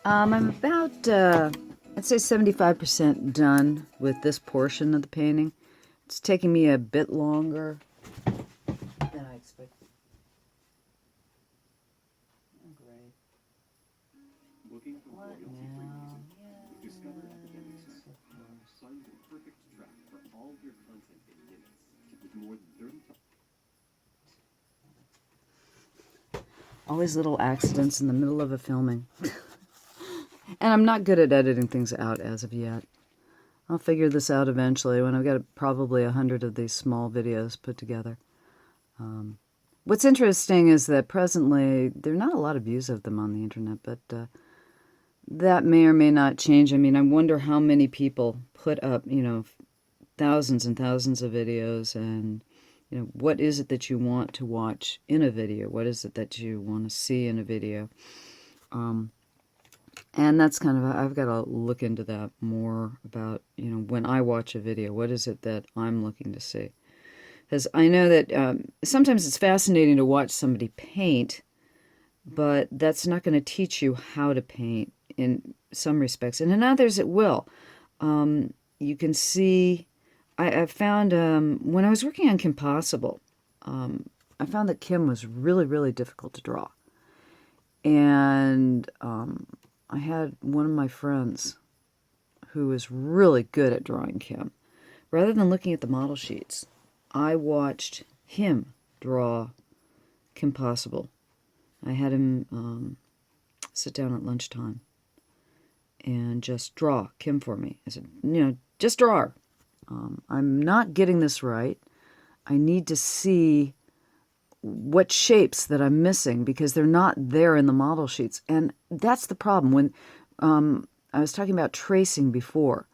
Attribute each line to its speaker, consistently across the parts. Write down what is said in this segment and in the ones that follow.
Speaker 1: I'm about, I'd say 75% done with this portion of the painting. It's taking me a bit longer than I expected. Oh, great.
Speaker 2: Looking for royalty-free music? Discover Epidemic Sound. Find the perfect track for all your content in minutes with more than 30.
Speaker 1: Always little accidents in the middle of a filming. And I'm not good at editing things out as of yet. I'll figure this out eventually when I've got probably 100 of these small videos put together. What's interesting is that presently there are not a lot of views of them on the internet, but that may or may not change. I mean, I wonder how many people put up, thousands and thousands of videos, and what is it that you want to watch in a video? What is it that you want to see in a video? And that's kind of, I've got to look into that more about, when I watch a video, what is it that I'm looking to see? Because I know that sometimes it's fascinating to watch somebody paint, but that's not going to teach you how to paint in some respects. And in others it will. You can see, I found, when I was working on Kim Possible, I found that Kim was really, really difficult to draw. And I had one of my friends who was really good at drawing Kim. Rather than looking at the model sheets, I watched him draw Kim Possible. I had him sit down at lunchtime and just draw Kim for me. I said, just draw her. I'm not getting this right. I need to see what shapes that I'm missing because they're not there in the model sheets. And that's the problem. When I was talking about tracing before,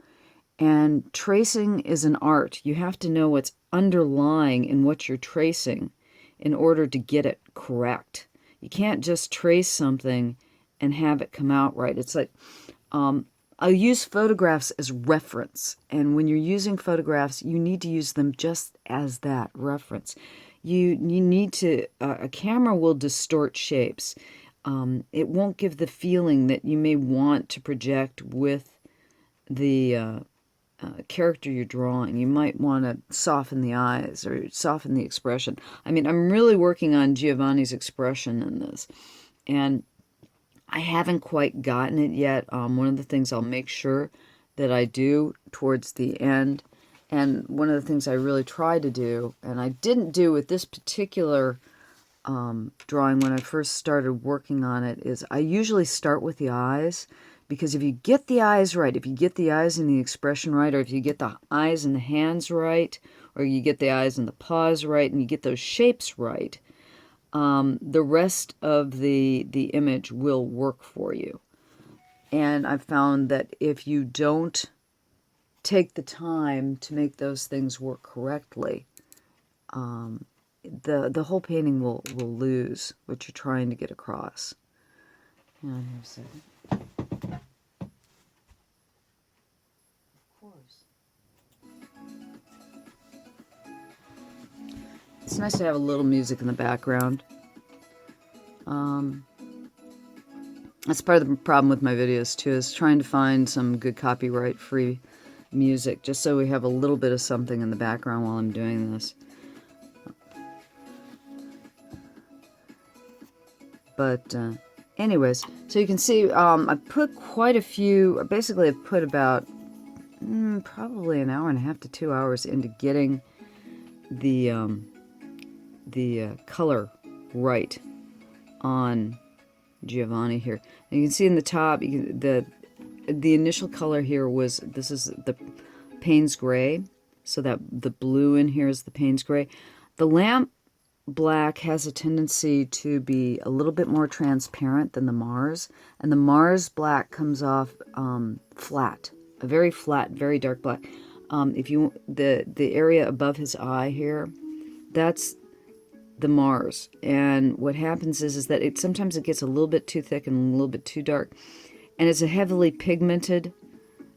Speaker 1: and tracing is an art. You have to know what's underlying in what you're tracing in order to get it correct. You can't just trace something and have it come out right. It's like, I'll use photographs as reference. And when you're using photographs, you need to use them just as that reference. You need to, a camera will distort shapes. It won't give the feeling that you may want to project with the character you're drawing. You might want to soften the eyes or soften the expression. I mean, I'm really working on Giovani's expression in this. And I haven't quite gotten it yet. One of the things I'll make sure that I do towards the end, and one of the things I really try to do, and I didn't do with this particular drawing when I first started working on it, is I usually start with the eyes, because if you get the eyes right, if you get the eyes and the expression right, or if you get the eyes and the hands right, or you get the eyes and the paws right, and you get those shapes right, the rest of the image will work for you. And I've found that if you don't take the time to make those things work correctly, the whole painting will lose what you're trying to get across. Hang on here a second. Of course. It's nice to have a little music in the background. That's part of the problem with my videos too, is trying to find some good copyright-free music, just so we have a little bit of something in the background while I'm doing this. But anyways, so you can see I put quite a few, basically I've put about probably an hour and a half to 2 hours into getting the color right on Giovani here. And you can see in the top, the initial color here was, this is the Payne's Gray, so that the blue in here is the Payne's Gray. The lamp black has a tendency to be a little bit more transparent than the Mars, and the Mars black comes off flat, a very flat, very dark black. If you the area above his eye here, that's the Mars, and what happens is that sometimes it gets a little bit too thick and a little bit too dark, and it's a heavily pigmented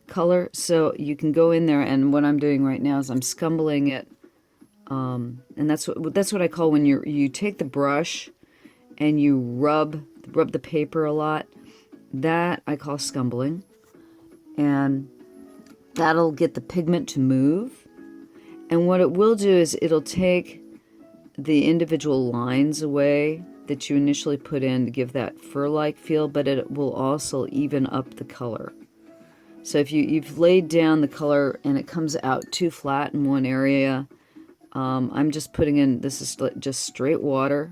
Speaker 1: color, so you can go in there, and what I'm doing right now is I'm scumbling it, and that's what I call when you take the brush and you rub the paper a lot. that I call scumbling, and that'll get the pigment to move. And what it will do is it'll take the individual lines away that you initially put in to give that fur-like feel, but it will also even up the color. So if you've laid down the color and it comes out too flat in one area, I'm just putting in, this is just straight water,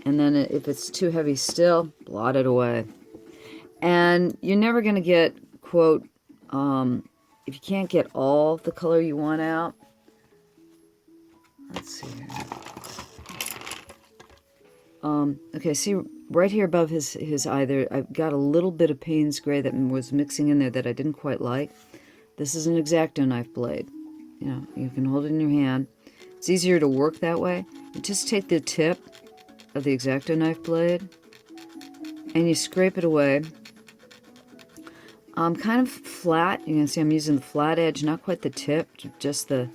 Speaker 1: and then if it's too heavy still, blot it away. And you're never going to get, quote, if you can't get all the color you want out, let's see here. Okay, see right here above his eye there, I've got a little bit of Payne's gray that was mixing in there that I didn't quite like. This is an X-Acto knife blade. You know, you can hold it in your hand. It's easier to work that way. You just take the tip of the X-Acto knife blade and you scrape it away. Kind of flat. You can see I'm using the flat edge, not quite the tip, just the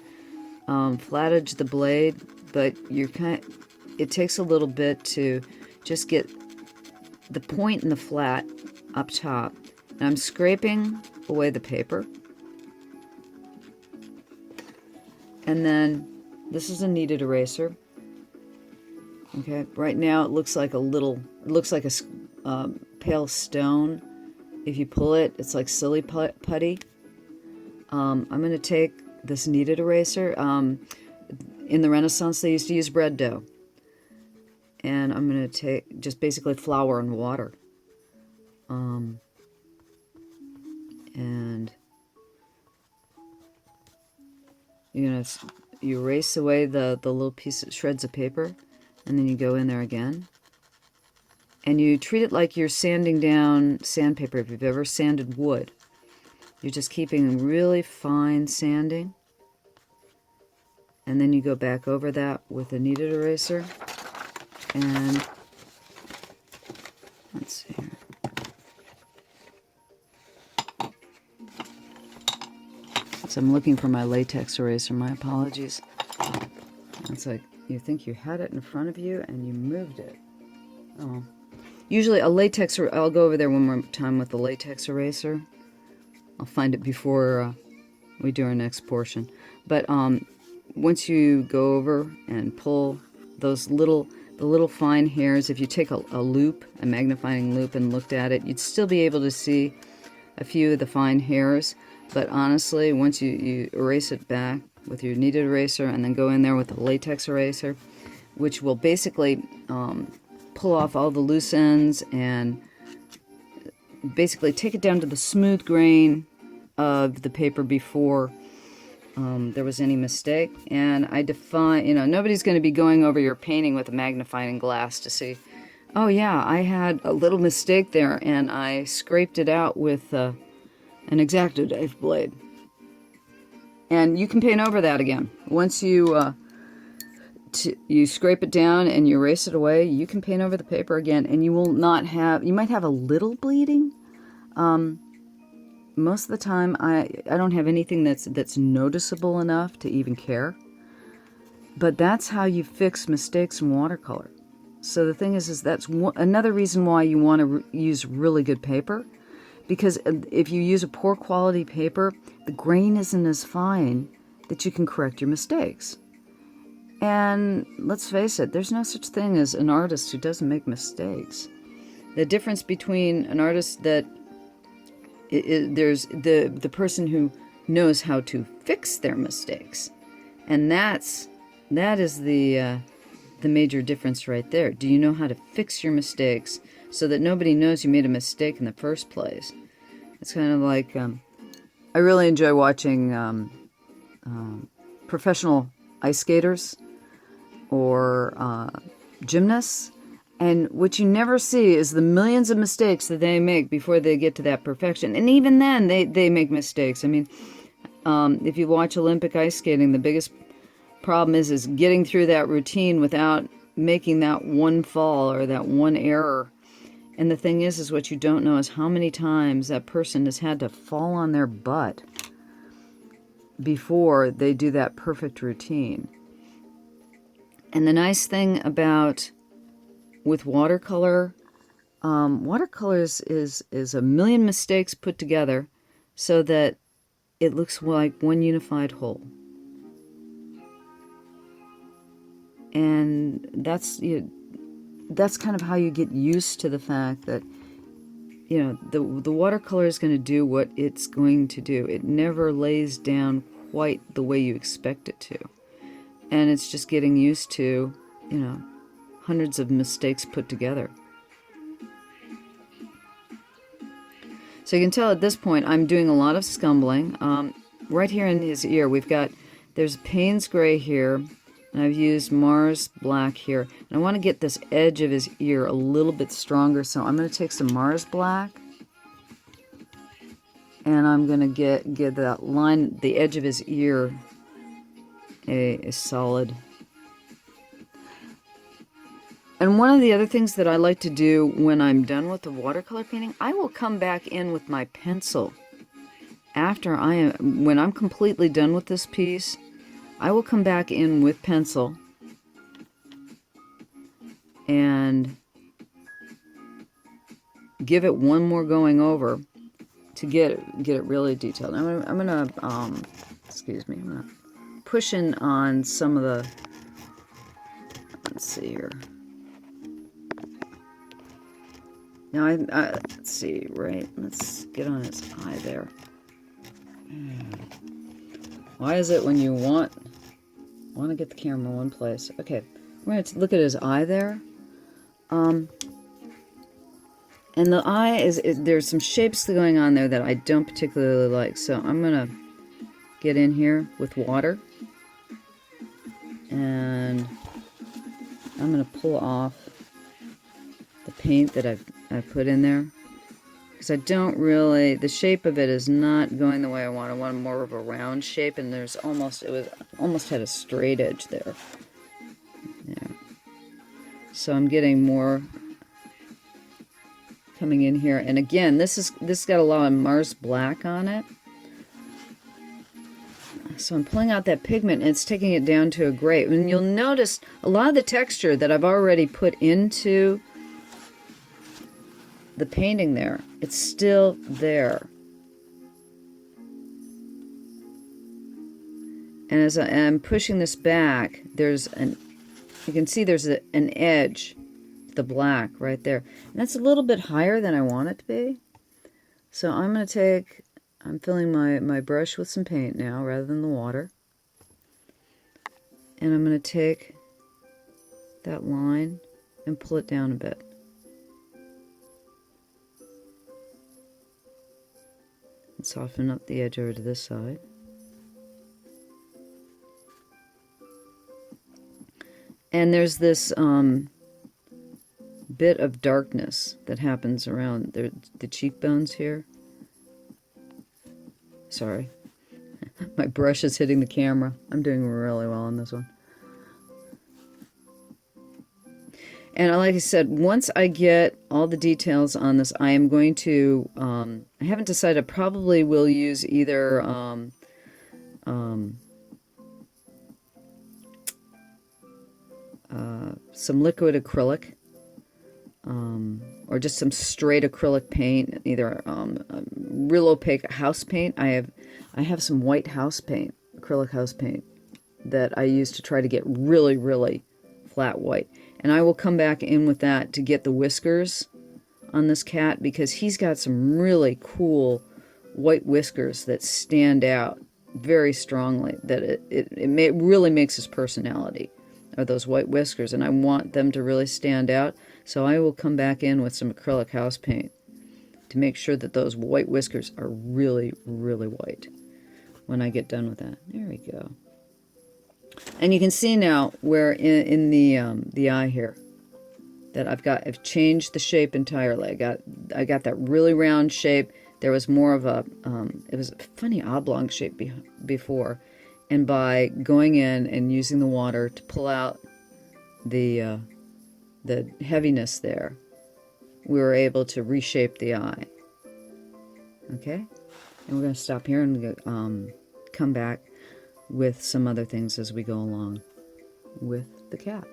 Speaker 1: flat edge of the blade. But it takes a little bit to just get the point and the flat up top. And I'm scraping away the paper. And then this is a kneaded eraser. Okay, right now it looks like a pale stone. If you pull it, it's like silly putty. I'm going to take this kneaded eraser. In the Renaissance, they used to use bread dough. And I'm going to take just basically flour and water. And you erase away the little shreds of paper, and then you go in there again. And you treat it like you're sanding down sandpaper. If you've ever sanded wood, you're just keeping really fine sanding. And then you go back over that with a kneaded eraser. And let's see here. So I'm looking for my latex eraser. My apologies. It's like you think you had it in front of you and you moved it. Oh. Usually a latex, I'll go over there one more time with the latex eraser. I'll find it before we do our next portion. But once you go over and pull those the little fine hairs, if you take a loop, a magnifying loop, and looked at it, you'd still be able to see a few of the fine hairs. But honestly, once you erase it back with your kneaded eraser and then go in there with a latex eraser, which will basically pull off all the loose ends and basically take it down to the smooth grain of the paper before there was any mistake. And I define, nobody's going to be going over your painting with a magnifying glass to see, oh yeah, I had a little mistake there and I scraped it out with an X-Acto knife blade. And you can paint over that again. Once you scrape it down and you erase it away, you can paint over the paper again, and you will not have, you might have a little bleeding. Most of the time, I don't have anything that's noticeable enough to even care. But that's how you fix mistakes in watercolor. So the thing is that's another reason why you want to use really good paper. Because if you use a poor quality paper, the grain isn't as fine that you can correct your mistakes. And let's face it, there's no such thing as an artist who doesn't make mistakes. The difference between an artist there's the person who knows how to fix their mistakes. And that is the major difference right there. Do you know how to fix your mistakes so that nobody knows you made a mistake in the first place? It's kind of like, I really enjoy watching professional ice skaters or gymnasts, and what you never see is the millions of mistakes that they make before they get to that perfection. And even then, they make mistakes. I mean, if you watch Olympic ice skating, the biggest problem is getting through that routine without making that one fall or that one error. And the thing is what you don't know is how many times that person has had to fall on their butt before they do that perfect routine. And the nice thing with watercolor Watercolors is a million mistakes put together so that it looks like one unified whole. And that's kind of how you get used to the fact that, you know, the watercolor is going to do what it's going to do. It never lays down quite the way you expect it to. And it's just getting used to, you know, hundreds of mistakes put together. So you can tell at this point I'm doing a lot of scumbling. Right here in his ear, there's Payne's gray here, and I've used Mars black here. And I want to get this edge of his ear a little bit stronger, so I'm going to take some Mars black, and I'm going to give that line, the edge of his ear, a solid. And one of the other things that I like to do when I'm done with the watercolor painting, I will come back in with my pencil. When I'm completely done with this piece, I will come back in with pencil and give it one more going over to get it really detailed. I'm gonna push in on some of the. Let's see here. Now, let's see, right? Let's get on his eye there. Why is it when you want to get the camera one place? Okay, we're going to look at his eye there. And the eye there's some shapes going on there that I don't particularly like. So I'm going to get in here with water. And I'm going to pull off the paint that I've put in there, because I don't really, the shape of it is not going the way I want. I want more of a round shape, and it almost had a straight edge there. Yeah. So I'm getting more coming in here, and again, this got a lot of Mars black on it. So I'm pulling out that pigment, and it's taking it down to a gray. And you'll notice a lot of the texture that I've already put into the painting there, it's still there. And as I'm pushing this back, you can see there's an edge, the black right there. And that's a little bit higher than I want it to be. So I'm filling my brush with some paint now rather than the water. And I'm going to take that line and pull it down a bit. And soften up the edge over to this side. And there's this bit of darkness that happens around the cheekbones here. Sorry. My brush is hitting the camera. I'm doing really well on this one. And like I said, once I get all the details on this, I am going to, I haven't decided, I probably will use either some liquid acrylic, or just some straight acrylic paint, either real opaque house paint. I have some white house paint, acrylic house paint, that I use to try to get really, really flat white. And I will come back in with that to get the whiskers on this cat, because he's got some really cool white whiskers that stand out very strongly, that it really makes his personality, are those white whiskers, and I want them to really stand out. So I will come back in with some acrylic house paint to make sure that those white whiskers are really, really white when I get done with that. There we go. And you can see now where in the eye here that I've changed the shape entirely. I got that really round shape. There was more of a it was a funny oblong shape before, and by going in and using the water to pull out the heaviness there, we were able to reshape the eye. Okay, and we're going to stop here and come back with some other things as we go along with the cat.